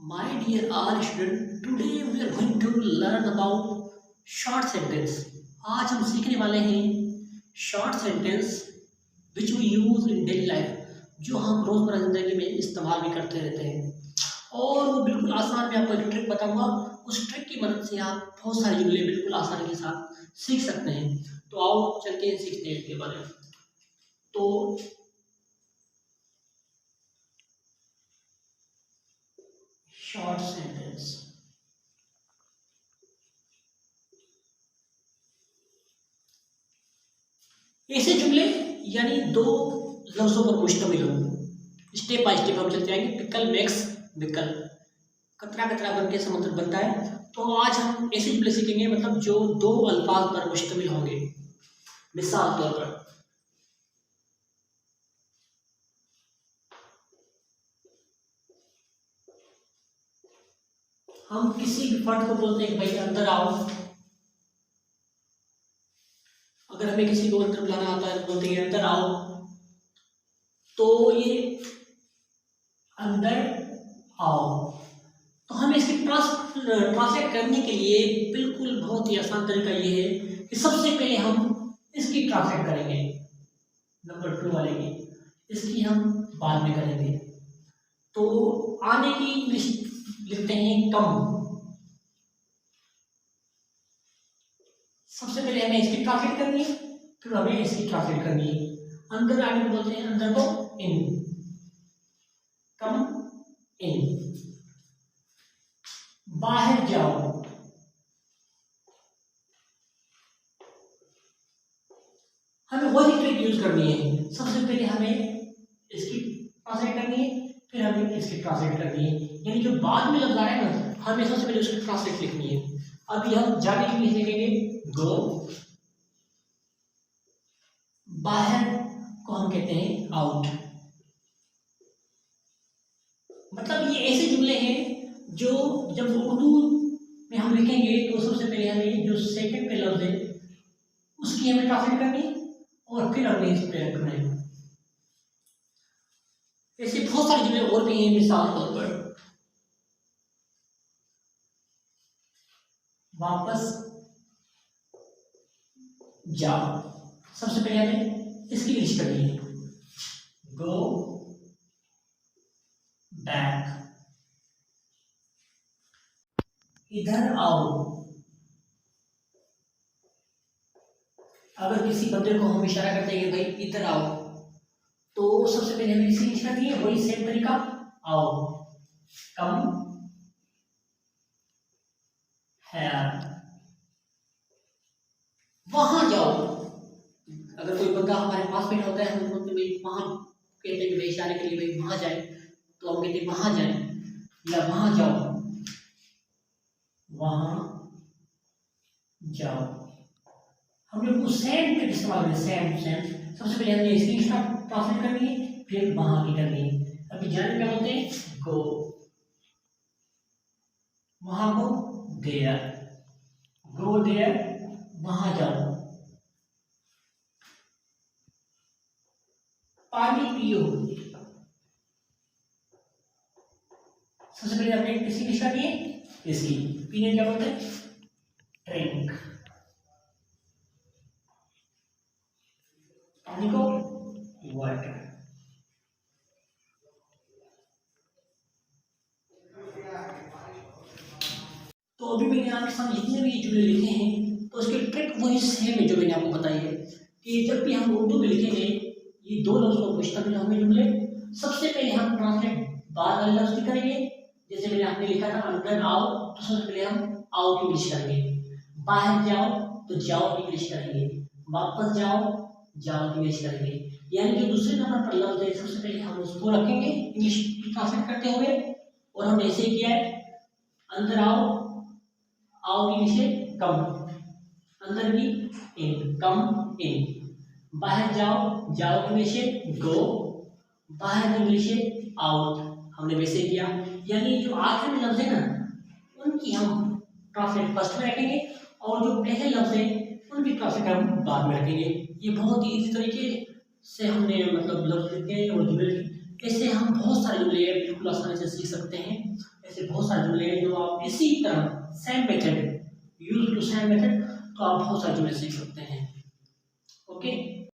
My dear all student, today we are going to learn about short sentence. आज हम सीखने वाले हैं short sentence which we use in daily life, जो हम रोज़मर्रा ज़िंदगी में इस्तेमाल भी करते रहते हैं। और वो बिल्कुल आसान, मैं आपको एक ट्रिक बताऊंगा, उस ट्रिक की मदद से आप बहुत सारे जुमले बिल्कुल आसानी के साथ सीख सकते हैं। तो आओ चलते हैं, सीखते हैं इसके बारे में। तो शॉर्ट सेंटेंस, ऐसे जुमले यानी दो लफ्जों पर मुश्तमिल हो। स्टेप बाय स्टेप हम चलते आएंगे। पिकल मेक्स विकल, कतरा कतरा बन के समुद्र बनता है। तो आज हम ऐसे जुमले सीखेंगे, मतलब जो दो अल्फाज पर मुश्तमिल होंगे। मिसाल तौर पर हम किसी भी फर्द को बोलते हैं भाई अंदर आओ। अगर हमें किसी को अंदर बुलाना आता है तो बोलते हैं अंदर आओ। तो ये अंदर आओ, तो हमें इसकी ट्रांसलेट करने के लिए बिल्कुल बहुत ही आसान तरीका ये है कि सबसे पहले हम इसकी ट्रांसलेट करेंगे, नंबर 2 वाले की, इसकी हम बाद में करेंगे। तो आने की इंग्लिश लिखते हैं कम। सबसे पहले हमें इसकी ट्रांसलेट करनी है, फिर हमें इसकी ट्रांसलेट करनी है। अंदर आने को बोलते हैं अंदर को इन, कम इन। बाहर जाओ, हमें वही ट्रिक यूज करनी है। सबसे पहले हमें इसकी ट्रांसलेट करनी है, फिर हमें इसकी ट्रांसलेट करनी है। यानी जो बाद में लफ्ज आ रहा है ना, हमें सबसे पहले उसकी ट्रांसलेट लिखनी है। अभी हम जाने के लिए लिखेंगे गो, बाहर को हम कहते हैं आउट। मतलब ये ऐसे जुमले हैं जो जब उर्दू में हम लिखेंगे तो सबसे पहले हमें जो सेकंड पे लफ्ज है उसकी हमें ट्रांसलेट करनी है और फिर हमें इस पे रखना है। ऐसे बहुत सारे जुमले और भी हैं। मिसाल तौर पर वापस जाओ, सबसे पहले हमें इसकी इंग्लिश करनी है गो बैक। इधर आओ, अगर किसी बंदे को हम इशारा करते हैं कि भाई इधर आओ, तो सबसे पहले हमें इसकी इंग्लिश करनी है, वही सेम तरीका, आओ, कम है। वहां जाओ, अगर कोई बंदा हमारे पास बैठा होता है, हम बोलते भाई वहां, कहते हैं कि भाई इशारे के लिए भाई वहां जाए, तो हम कहते हैं वहां जाए या वहां जाओ, वहां जाओ। हम लोग को सेम का इस्तेमाल करें, सेम सेम। सबसे पहले हमने इसकी ट्रांसलेट करनी है, फिर वहां की करनी है। अभी जाने क्या बोलते हैं गो, वहां को देयर, गो देयर, वहां जाओ। पानी पियो, सबसे पहले हमने किसकी इंग्लिश करनी है, इसकी। पीने क्या बोलते हैं ड्रिंक, पानी को वाटर। तो अभी मैंने आपके सामने जितने भी जुमले लिखे हैं, तो उसकी ट्रिक वही सेम है जो मैंने आपको बताई है कि जब भी हम उर्दू में लिखेंगे ये दो लफ्जों पर मुश्तमिल होंगे जुमले। सबसे पहले हम ट्रांसलेट बाद वाले लफ्ज की करेंगे। जैसे मैंने आपने लिखा था अंदर आओ, तो सबसे पहले हम आओ की इंग्लिश करेंगे। बाहर जाओ तो जाओ की इंग्लिश करेंगे। वापस जाओ, जाओ की इंग्लिश करेंगे। यानी जो दूसरे नंबर पर लफ्ज है सबसे पहले हम उसको रखेंगे इंग्लिश ट्रांसलेट करते हुए, और हमने ऐसे किया है। अंदर आओ, आओ की इंग्लिश है कम, अंदर की इन, कम इन। बाहर जाओ, जाओ की इंग्लिश है गो, बाहर की इंग्लिश है आउट। हमने वैसे किया। यानी जो आखिर में लफ्ज है ना, उनकी हम ट्रांसलेट फर्स्ट में रखेंगे, और जो पहले लफ्ज है उनकी ट्रांसलेट हम बाद में रखेंगे। ये बहुत ही इजी तरीके से हमने मतलब लफ्ज लिखे और जुमले। ऐसे हम बहुत सारे जुमले बिल्कुल आसानी से सीख सकते हैं। ऐसे बहुत और इसी तरह same method use to same method, तो आप बहुत सारे जुमले सीख सकते हैं। ओके।